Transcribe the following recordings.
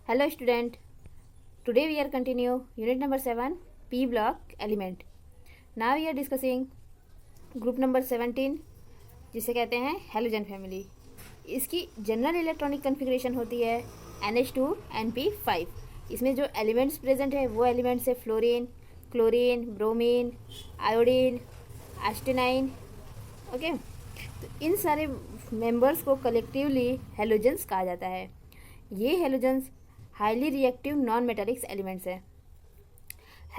Hello student, today we are continue unit number 7 P block element. Now we are discussing group number 17 जिसे कहते हैं halogen family. इसकी general electronic configuration होती है NH2NP5. इसमें जो एलिमेंट्स प्रेजेंट है वो एलिमेंट्स है fluorine, chlorine, bromine, iodine, astatine. Okay, तो इन सारे मेंबर्स को कलेक्टिवली हेलोजन्स कहा जाता है. ये halogens highly reactive non metallics elements है.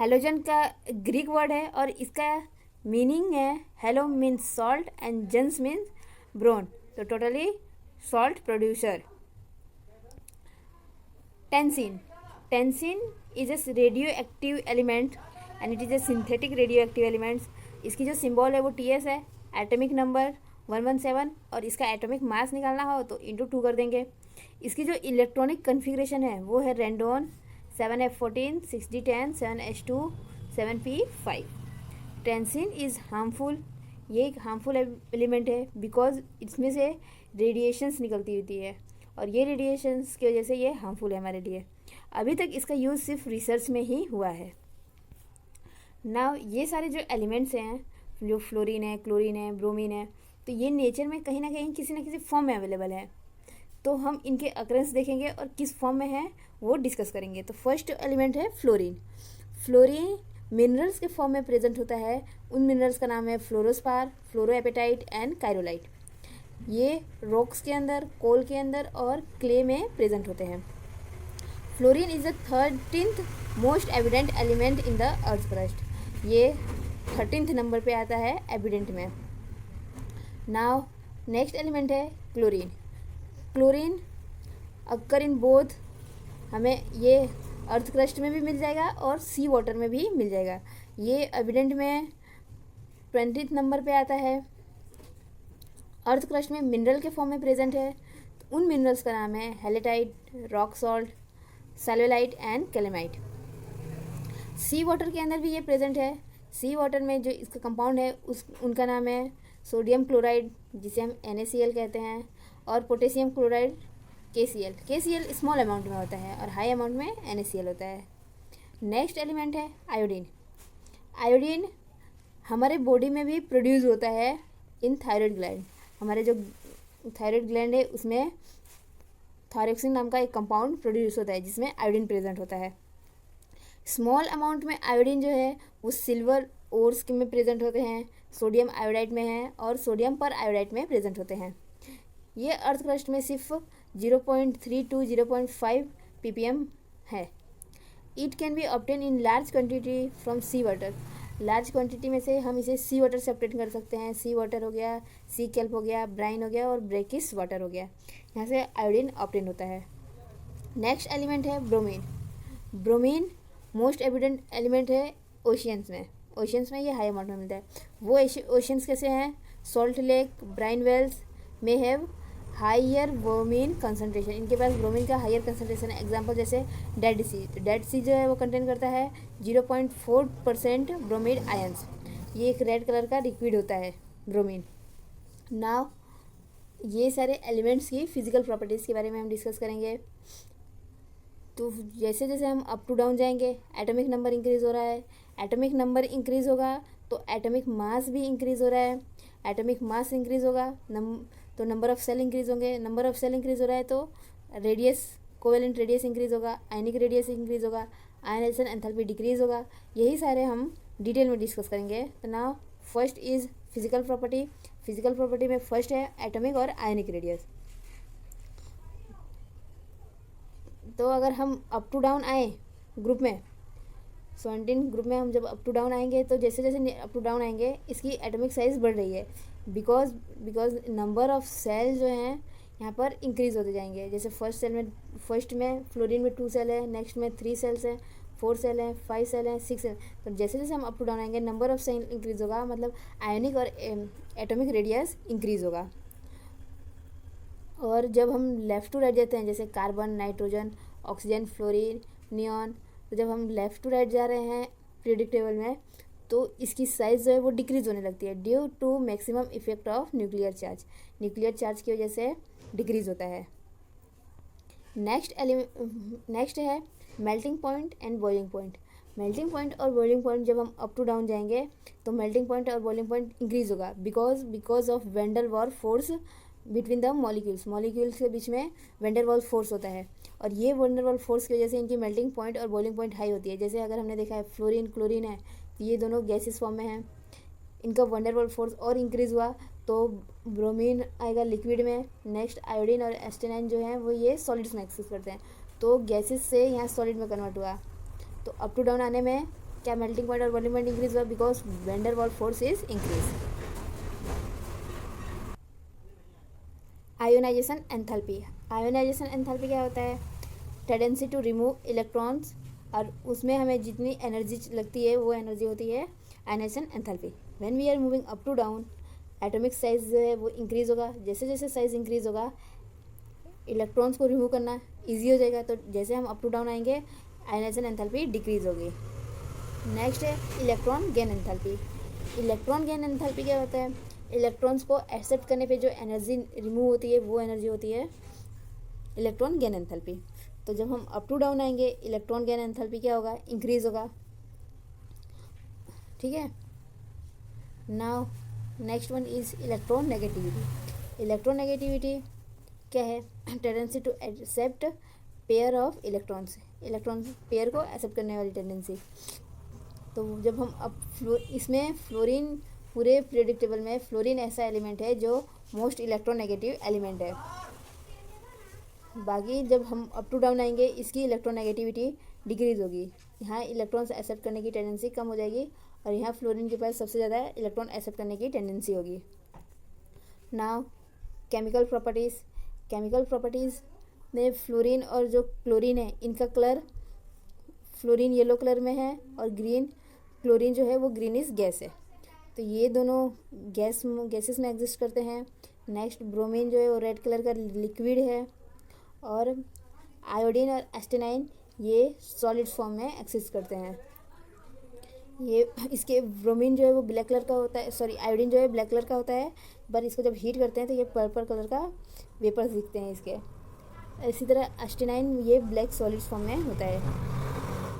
हेलोजन का ग्रीक वर्ड है और इसका मीनिंग है halo means salt and gens means born, तो टोटली सॉल्ट प्रोड्यूसर. टेंसिन is a radioactive element and it is a synthetic radioactive elements. इसकी जो सिंबल है वो TS है, एटॉमिक नंबर 117, और इसका एटॉमिक मास निकालना हो तो इंटू 2 कर देंगे. इसकी जो इलेक्ट्रॉनिक कन्फिग्रेशन है वो है रेंडोन 7F14 6D10 7H2 7P5. टेंसिन is harmful. ये एक हार्मफुल एलिमेंट है बिकॉज इसमें से रेडिएशंस निकलती होती है और ये रेडिएशंस की वजह से ये हार्मफुल है हमारे लिए. अभी तक इसका यूज़ सिर्फ रिसर्च में ही हुआ है. नाउ ये सारे जो एलिमेंट्स हैं, जो फ्लोरीन है, क्लोरीन है, ब्रोमीन है, तो ये नेचर में कहीं ना कहीं किसी न किसी फॉर्म में अवेलेबल है. तो हम इनके अकरेंस देखेंगे और किस फॉर्म में है वो डिस्कस करेंगे. तो फर्स्ट एलिमेंट है फ्लोरीन. फ्लोरीन मिनरल्स के फॉर्म में प्रेजेंट होता है. उन मिनरल्स का नाम है फ्लोरोस्पार, फ्लोरोएपेटाइट एंड कायरोलाइट. ये रॉक्स के अंदर, कोल के अंदर और क्ले में प्रेजेंट होते हैं. Fluorine is the 13th most evident element in the earth crust. ये 13th नंबर पे आता है एविडेंट में. नाउ नेक्स्ट एलिमेंट है chlorine. Chlorine occur in both, हमें ये अर्थ क्रस्ट में भी मिल जाएगा और सी वाटर में भी मिल जाएगा. ये एविडेंट में 20th नंबर पे आता है. अर्थ क्रस्ट में मिनरल के फॉर्म में प्रेजेंट है. तो उन मिनरल्स का नाम है halite, rock salt, sylvinite and carnallite. Sea water के अंदर भी ये प्रेजेंट है. सी वाटर में जो इसका कंपाउंड है उनका नाम है सोडियम क्लोराइड, जिसे हम NaCl कहते हैं, और potassium chloride KCl. KCl small amount में होता है और हाई अमाउंट में NaCl होता है. नेक्स्ट एलिमेंट है आयोडीन. आयोडीन हमारे बॉडी में भी प्रोड्यूस होता है इन थायराइड ग्लैंड. हमारे जो थायराइड ग्लैंड है उसमें थायरोक्सिन नाम का एक कंपाउंड प्रोड्यूस होता है जिसमें आयोडीन प्रेजेंट होता है. स्मॉल अमाउंट में आयोडीन जो है वो सिल्वर ओर्स में प्रेजेंट होते हैं, सोडियम आयोडाइड में है और सोडियम पर आयोडाइड में प्रेजेंट होते हैं. ये अर्थ क्रस्ट में सिर्फ 0.3 to 0.5 ppm है. It can be obtain in large quantity from sea water. Large quantity में से हम इसे सी वाटर से ऑब्टेन कर सकते हैं. सी वाटर हो गया, सी केल्प हो गया, ब्राइन हो गया और ब्रेकिस वाटर हो गया. यहाँ से आयोडीन ऑब्टेन होता है. नेक्स्ट एलिमेंट है bromine. Bromine most evident element है ओशियंस में. ओशियंस में ये हाई अमाउंट में मिलता है. वो ओशियंस कैसे हैं? सॉल्ट लेक, ब्राइन वेल्स में हैव हाइयर ब्रोमीन कंसनट्रेशन. इनके पास ब्रोमीन का हाइयर कंसनट्रेशन है. एग्जांपल जैसे डेड सी. तो डेड सी जो है वो कंटेन करता है 0.4% ब्रोमीड आयंस. ये एक रेड कलर का लिक्विड होता है ब्रोमीन. नाउ ये सारे एलिमेंट्स की फिजिकल प्रॉपर्टीज़ के बारे में हम डिस्कस करेंगे. तो जैसे जैसे हम अप टू डाउन जाएंगे एटॉमिक नंबर इंक्रीज़ हो रहा है. एटॉमिक नंबर इंक्रीज़ होगा तो एटॉमिक मास भी इंक्रीज़ हो रहा है. एटॉमिक मास इंक्रीज़ होगा तो नंबर ऑफ सेल इंक्रीज़ होंगे. नंबर ऑफ सेल इंक्रीज़ हो रहा है तो रेडियस, कोवेलेंट रेडियस इंक्रीज़ होगा, आयनिक रेडियस इंक्रीज़ होगा, आयनाइजेशन एंथैल्पी डिक्रीज़ होगा. यही सारे हम डिटेल में डिस्कस करेंगे. तो now first is physical property. Physical property में फर्स्ट है एटॉमिक और आयनिक रेडियस. तो अगर हम अप टू डाउन आए ग्रुप में 17 ग्रुप में, हम जब अप टू डाउन आएंगे तो जैसे जैसे अप टू डाउन आएंगे इसकी एटॉमिक साइज़ बढ़ रही है बिकॉज नंबर ऑफ सेल जो हैं यहाँ पर इंक्रीज़ होते जाएंगे. जैसे फर्स्ट में फ्लोरीन में 2 सेल है, नेक्स्ट में 3 सेल्स हैं, 4 सेल हैं, 5 सेल हैं, 6 सेल. तो जैसे जैसे हम अप टू डाउन आएंगे नंबर ऑफ सेल इंक्रीज़ होगा, मतलब आयनिक और एटॉमिक रेडियस इंक्रीज़ होगा. और जब हम लेफ़्ट टू राइट जाते हैं जैसे carbon, nitrogen, oxygen, fluorine, neon, तो जब हम लेफ़्ट टू राइट जा रहे हैं पीरियोडिक टेबल में तो इसकी साइज़ जो है वो डिक्रीज़ होने लगती है due to maximum effect of nuclear charge. Nuclear charge की वजह से डिक्रीज़ होता है. नेक्स्ट है melting point and boiling point. Melting point और बॉइलिंग पॉइंट जब हम अप टू डाउन जाएंगे तो मेल्टिंग पॉइंट और बॉइलिंग पॉइंट इंक्रीज होगा because of van der Waals force between the molecules के बीच में वेंडर वॉल फोर्स होता है, और ये वेंडर वॉल फोर्स की वजह से इनकी मेल्टिंग पॉइंट और बॉइलिंग पॉइंट हाई होती है। जैसे अगर हमने देखा है फ्लोरीन क्लोरीन है, तो ये दोनों गैसेस फॉर्म में हैं, इनका वेंडर वॉल फोर्स और इंक्रीज़ हुआ तो ब्रोमीन आएगा लिक्विड में। नेक्स्ट आयोडीन और एस्टेनाइन जो है वो ये सॉलिड्स में एक्सेस करते हैं, तो गैसेस से यहाँ सॉलिड में कन्वर्ट हुआ। तो अप टू डाउन आने में क्या मेल्टिंग पॉइंट और बॉइलिंग पॉइंट इंक्रीज हुआ because vendor Waals force is increase. Ionisation enthalpy. Ionisation enthalpy क्या होता है? टेंडेंसी टू रिमूव इलेक्ट्रॉन्स, और उसमें हमें जितनी एनर्जी लगती है वो एनर्जी होती है ionisation enthalpy. When we are moving up to down atomic size जो है वो इंक्रीज़ होगा। जैसे जैसे साइज इंक्रीज़ होगा इलेक्ट्रॉन्स को रिमूव करना ईजी हो जाएगा, तो जैसे हम अप टू डाउन आएंगे आयोनाइजेशन एंथैल्पी डिक्रीज़ होगी। नेक्स्ट है electron gain enthalpy. Electron gain enthalpy क्या होता है? इलेक्ट्रॉन्स को एक्सेप्ट करने पे जो एनर्जी रिमूव होती है वो एनर्जी होती है इलेक्ट्रॉन गेन एंथैल्पी। तो जब हम अप टू डाउन आएंगे इलेक्ट्रॉन गेन एंथैल्पी क्या होगा? इंक्रीज होगा। ठीक है। Now next one is electronegativity. Electronegativity क्या है? Tendency to accept pair of electrons, electron pair को एक्सेप्ट करने वाली टेंडेंसी। तो जब हम अब इसमें फ्लोरीन, पूरे पीरियोडिक टेबल में फ्लोरीन ऐसा एलिमेंट है जो मोस्ट इलेक्ट्रोनेगेटिव एलिमेंट है। बाकी जब हम अप टू डाउन आएंगे इसकी इलेक्ट्रोनेगेटिविटी डिक्रीज होगी, यहाँ इलेक्ट्रॉन्स एक्सेप्ट करने की टेंडेंसी कम हो जाएगी, और यहाँ फ्लोरीन के पास सबसे ज़्यादा इलेक्ट्रॉन एक्सेप्ट करने की टेंडेंसी होगी। Now chemical properties. Chemical properties में फ्लोरीन और जो क्लोरीन है इनका कलर, फ्लोरीन येलो कलर में है और ग्रीन, क्लोरीन जो है वो ग्रीनिश गैस है, तो ये दोनों गैसेस में एग्जिस्ट करते हैं। नेक्स्ट ब्रोमीन जो है वो रेड कलर का लिक्विड है, और आयोडीन और एस्टेनाइन ये सॉलिड फॉर्म में एक्सिस्ट करते हैं। ये इसके ब्रोमीन जो है वो ब्लैक कलर का होता है, सॉरी आयोडीन जो है ब्लैक कलर का होता है, पर इसको जब हीट करते हैं तो ये पर्पल कलर का वेपर्स दिखते हैं इसके। इसी तरह एस्टेनाइन ये ब्लैक सॉलिड फॉर्म में होता है।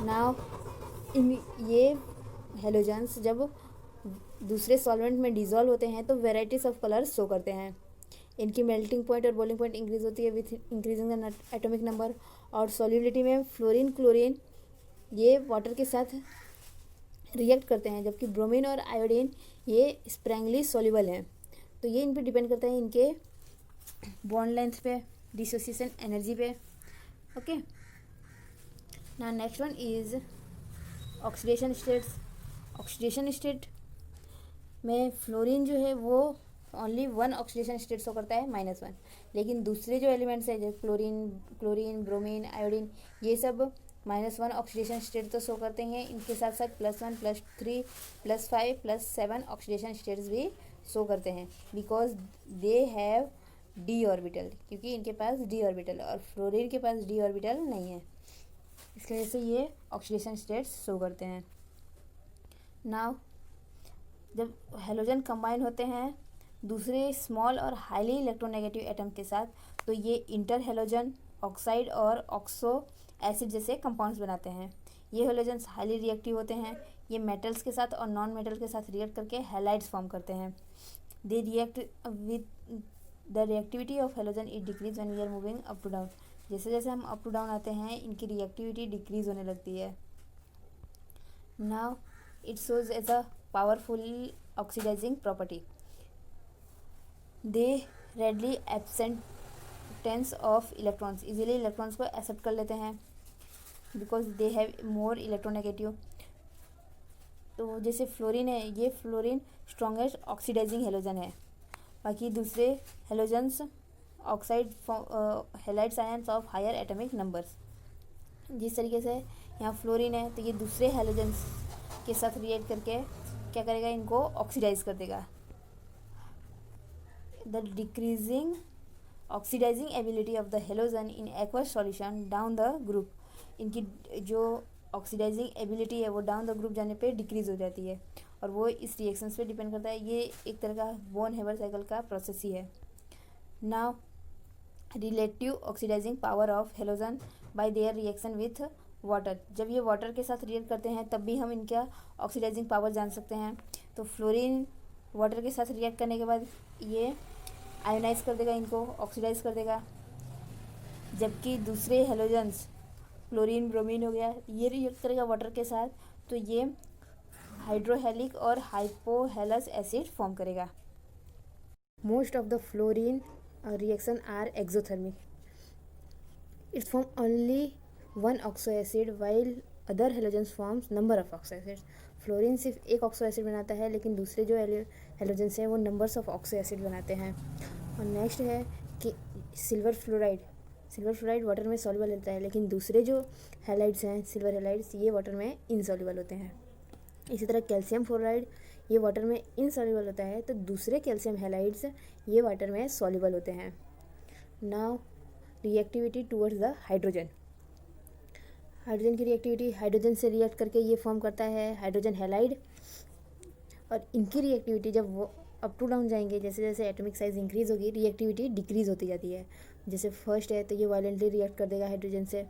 नाउ ये हेलोजेंस जब दूसरे सॉल्वेंट में डिज़ोल्व होते हैं तो वेराइटीज़ ऑफ कलर्स शो करते हैं। इनकी मेल्टिंग पॉइंट और बॉइलिंग पॉइंट इंक्रीज होती है with increasing the atomic number. और सॉल्युबिलिटी में फ्लोरीन क्लोरीन ये वाटर के साथ रिएक्ट करते हैं, जबकि ब्रोमीन और आयोडीन ये स्प्रैंगली सॉल्युबल हैं। तो ये इन पे डिपेंड करता है इनके बॉन्ड लेंथ पे, डिसोसिएशन एनर्जी पे। Okay, now next one is oxidation states. Oxidation state में फ्लोरीन जो है वो only one oxidation state show करता है -1, लेकिन दूसरे जो एलिमेंट्स है जैसे क्लोरीन ब्रोमीन आयोडीन ये सब -1 ऑक्सीडेशन स्टेट तो शो करते हैं। इनके साथ साथ +1 +3 +5 +7 ऑक्सीडेशन स्टेट्स भी शो करते हैं, because they have D orbital, क्योंकि इनके पास डी ऑर्बिटल और फ्लोरीन के पास डी ऑर्बिटल नहीं है, इसकी वजह से ये ऑक्सीडेशन स्टेट्स शो करते हैं। नाउ जब हेलोजन कंबाइन होते हैं दूसरे स्मॉल और हाईली इलेक्ट्रोनेगेटिव एटम के साथ, तो ये इंटर हेलोजन ऑक्साइड और ऑक्सो एसिड जैसे कंपाउंड्स बनाते हैं। ये हेलोजेंस हाईली रिएक्टिव होते हैं, ये मेटल्स के साथ और नॉन मेटल के साथ रिएक्ट करके हैलाइड्स फॉर्म करते हैं। They react with the reactivity of halogen is decrease when we are moving up to down. जैसे जैसे हम अप टू डाउन आते हैं इनकी रिएक्टिविटी डिक्रीज होने लगती है। Now it shows as a powerful oxidizing property. They readily acceptance of electrons, easily electrons को एक्सेप्ट कर लेते हैं because they have more electronegative. तो जैसे फ्लोरीन है, ये फ्लोरीन स्ट्रॉन्गेस्ट ऑक्सीडाइजिंग हेलोजन है, बाकी दूसरे halogens oxide halides ions of higher atomic numbers. जिस तरीके से यहाँ फ्लोरीन है तो ये दूसरे हेलोजन्स के साथ रिएक्ट करके क्या करेगा, इनको ऑक्सीडाइज कर देगा। The decreasing oxidising ability of the halogen in aqueous solution down the group, इनकी जो ऑक्सीडाइजिंग एबिलिटी है वो डाउन द ग्रुप जाने पे डिक्रीज हो जाती है, और वो इस रिएक्शंस पे डिपेंड करता है। ये एक तरह का बोन हेबर साइकिल का प्रोसेस ही है। Now relative oxidising power of halogen by their reaction with water. जब ये वाटर के साथ रिएक्ट करते हैं तब भी हम इनका ऑक्सीडाइजिंग पावर जान सकते हैं। तो फ्लोरीन वाटर के साथ रिएक्ट करने के बाद ये आयोनाइज कर देगा, इनको ऑक्सीडाइज कर देगा, जबकि दूसरे हेलोजन्स क्लोरीन ब्रोमीन हो गया ये रिएक्ट करेगा वाटर के साथ, तो ये हाइड्रोहेलिक और हाइपोहेलस एसिड फॉर्म करेगा। Most of the fluorine reaction are exothermic, its form only one oxo acid while other halogens forms number of oxo acids. Fluorine सिर्फ एक ऑक्सो एसिड बनाता है, लेकिन दूसरे जो हेलोजन्स हैं वो नंबर्स ऑफ ऑक्सो एसिड बनाते हैं। और नेक्स्ट है कि सिल्वर फ्लोराइड वाटर में सॉल्युबल रहता है, लेकिन दूसरे जो हैलाइड्स हैं सिल्वर हैलाइड्स ये वाटर में इनसॉल्युबल होते हैं। इसी तरह कैल्शियम फ्लोराइड ये वाटर में इनसॉल्युबल होता है, तो दूसरे कैल्शियम हैलाइड्स ये वाटर में सॉल्युबल होते हैं। Now reactivity towards the hydrogen की रिएक्टिविटी हाइड्रोजन से रिएक्ट करके ये फॉर्म करता है हाइड्रोजन हैलाइड, और इनकी रिएक्टिविटी जब वो अप टू डाउन जाएंगे, जैसे जैसे एटॉमिक साइज इंक्रीज होगी रिएक्टिविटी डिक्रीज होती जाती है। जैसे फर्स्ट है तो ये वायलेंटली रिएक्ट कर देगा हाइड्रोजन से।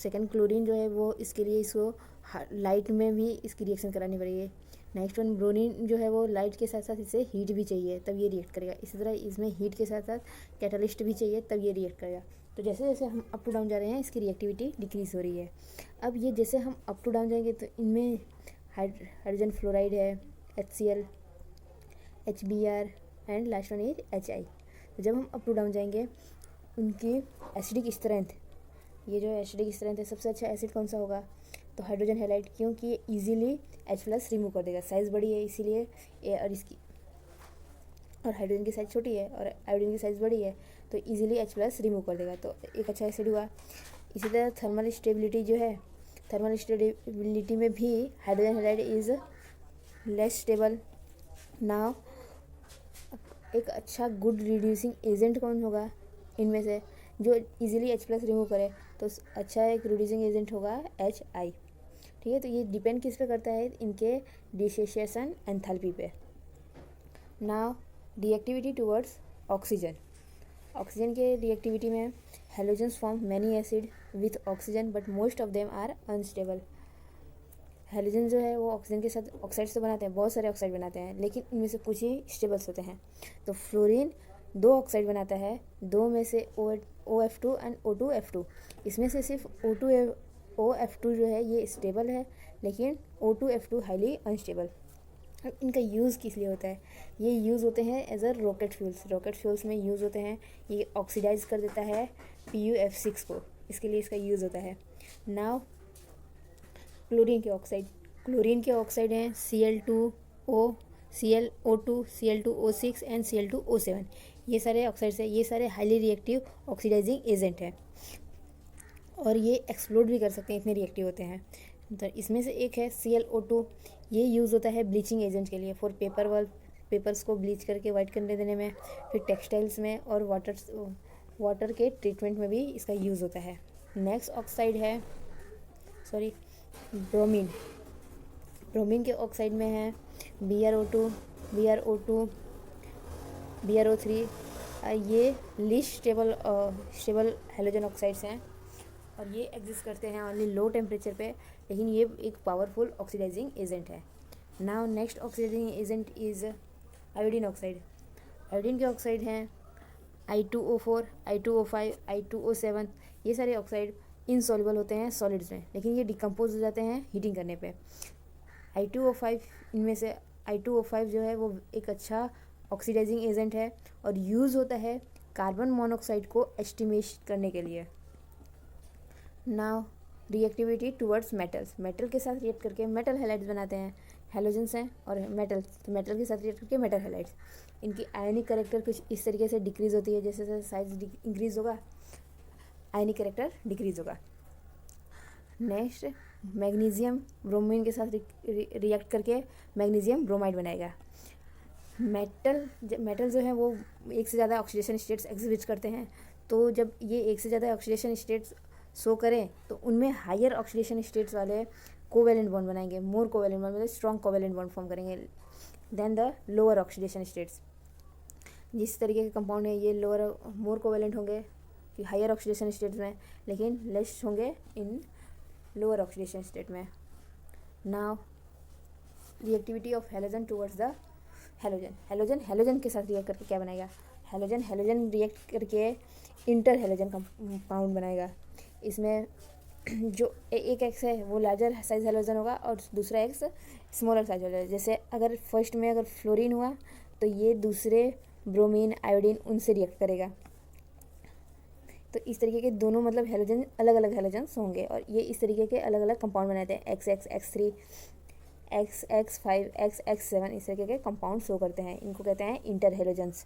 सेकंड क्लोरीन जो है वो इसके लिए इसको लाइट में भी इसकी रिएक्शन करानी पड़ेगी। नेक्स्ट वन ब्रोमीन जो है वो लाइट के साथ साथ इसे हीट भी चाहिए तब ये रिएक्ट करेगा। इसी तरह इसमें हीट के साथ साथ कैटलिस्ट भी चाहिए तब ये रिएक्ट करेगा। तो जैसे जैसे हम अप टू डाउन जा रहे हैं इसकी रिएक्टिविटी डिक्रीज हो रही है। अब ये जैसे हम अप टू डाउन जाएंगे तो इनमें हाइड्रोजन फ्लोराइड है, HCl, HBr and last one is HI। तो जब हम अप टू डाउन जाएंगे उनकी एसिडिक स्ट्रेंथ, ये जो एसिडिक स्ट्रेंथ है सबसे अच्छा एसिड कौन सा होगा, तो हाइड्रोजन हैलाइड, क्योंकि ये इजीली H+ रिमूव कर देगा। साइज़ बड़ी है इसीलिए और इसकी और हाइड्रोजन की साइज़ छोटी है और आयोडीन की साइज़ बड़ी है तो इजीली H+ रिमूव कर देगा, तो एक अच्छा एसिड हुआ। इसी तरह थर्मल स्टेबिलिटी जो है, थर्मल स्टेबिलिटी में भी hydrogen halide is less stable. Now एक अच्छा गुड रिड्यूसिंग एजेंट कौन होगा इनमें से जो इजीली H+ रिमूव करे, तो अच्छा एक रिड्यूसिंग एजेंट होगा HI। ठीक है, तो ये डिपेंड किस पे करता है, इनके डिसोसिएशन एंथैल्पी पे। नाउ रिएक्टिविटी टुवर्ड्स ऑक्सीजन के रिएक्टिविटी में halogens form many acid with oxygen but most of them are unstable. Halogen जो है वो ऑक्सीजन के साथ ऑक्साइड्स तो बनाते हैं, बहुत सारे ऑक्साइड बनाते हैं, लेकिन इनमें से कुछ ही स्टेबल्स होते हैं। तो फ्लोरीन 2 ऑक्साइड बनाता है, 2 में से OF2 एंड O2F2। इसमें से सिर्फ OF2 जो है ये स्टेबल है, लेकिन O2F2 हाईली अनस्टेबल। अब इनका यूज़ किस लिए होता है, ये यूज़ होते हैं एज अ रॉकेट फ्यूल्स में यूज़ होते हैं। ये ऑक्सीडाइज कर देता है PuF6 को, इसके लिए इसका यूज़ होता है। नाउ क्लोरीन के ऑक्साइड हैं Cl2O, ClO2, Cl2O6 and Cl2O7। ये सारे ऑक्साइड्स हैं, ये सारे हाईली रिएक्टिव ऑक्सीडाइजिंग एजेंट हैं और ये एक्सप्लोड भी कर सकते हैं, इतने रिएक्टिव होते हैं। तो इसमें से एक है ClO2, ये यूज़ होता है ब्लीचिंग एजेंट के लिए, फॉर पेपर्स को ब्लीच करके वाइट करने देने में, फिर टेक्सटाइल्स में और वाटर के ट्रीटमेंट में भी इसका यूज़ होता है। नेक्स्ट ऑक्साइड है ब्रोमीन के ऑक्साइड में है BrO2, BrO3। ये लीस्ट स्टेबल हेलोजन ऑक्साइड्स हैं और ये एग्जिस्ट करते हैं ओनली लो टेम्परेचर पे, लेकिन ये एक पावरफुल ऑक्सीडाइजिंग एजेंट है। Now next oxidising agent is iodine oxide. Iodine के ऑक्साइड हैं I2O4, I2O5, I2O7। ये सारे ऑक्साइड इनसॉल्युबल होते हैं सॉलिड्स में, लेकिन ये डिकम्पोज हो जाते हैं हीटिंग करने पे। I2O5 इनमें से I2O5 जो है वो एक अच्छा ऑक्सीडाइजिंग एजेंट है और यूज़ होता है कार्बन मोनोऑक्साइड को एस्टिमेट करने के लिए। नाउ रिएक्टिविटी टुवर्ड्स मेटल के साथ रिएक्ट करके मेटल हैलाइड्स बनाते हैं, हेलोजन्स हैं और मेटल के साथ रिएक्ट करके मेटल हैलाइड्स। इनकी आयनिक कैरेक्टर कुछ इस तरीके से डिक्रीज़ होती है, जैसे जैसे साइज इंक्रीज होगा आयनिक कैरेक्टर डिक्रीज होगा। नेक्स्ट मैग्नीशियम ब्रोमीन के साथ रिएक्ट करके मैग्नीशियम ब्रोमाइड बनाएगा। मेटल जो है वो एक से ज़्यादा ऑक्सीडेशन स्टेट्स एग्जिबिट करते हैं, तो जब ये एक से ज़्यादा ऑक्सीडेशन स्टेट्स शो करें तो उनमें हायर ऑक्सीडेशन स्टेट्स वाले कोवेलेंट बॉन्ड बनाएंगे, मोर कोवेलेंट बॉन्ड मतलब स्ट्रॉन्ग कोवेलेंट बॉन्ड फॉर्म करेंगे than the lower oxidation states. जिस तरीके के कंपाउंड है ये मोर कोवेलेंट होंगे कि हायर ऑक्सीडेशन स्टेट में, लेकिन लेस होंगे इन लोअर ऑक्सीडेशन स्टेट में। Now reactivity of halogen towards the halogen के साथ रिएक्ट करके क्या बनाएगा, हैलोजन रिएक्ट करके इंटर हैलोजन कंपाउंड बनाएगा। इसमें जो एक एक्स है वो लार्जर साइज हैलोजन होगा और दूसरा एक्स स्मॉलर साइज हैलोजन। जैसे अगर फर्स्ट में अगर फ्लोरीन हुआ तो ये दूसरे ब्रोमीन, आयोडीन उनसे रिएक्ट करेगा। तो इस तरीके के दोनों मतलब हैलोजन अलग अलग हैलोजन्स होंगे और ये इस तरीके के अलग अलग कंपाउंड बनाते हैं। XX, X3, XX5, XX7 इस तरीके के कंपाउंड शो करते हैं। इनको कहते हैं इंटर हैलोजन्स।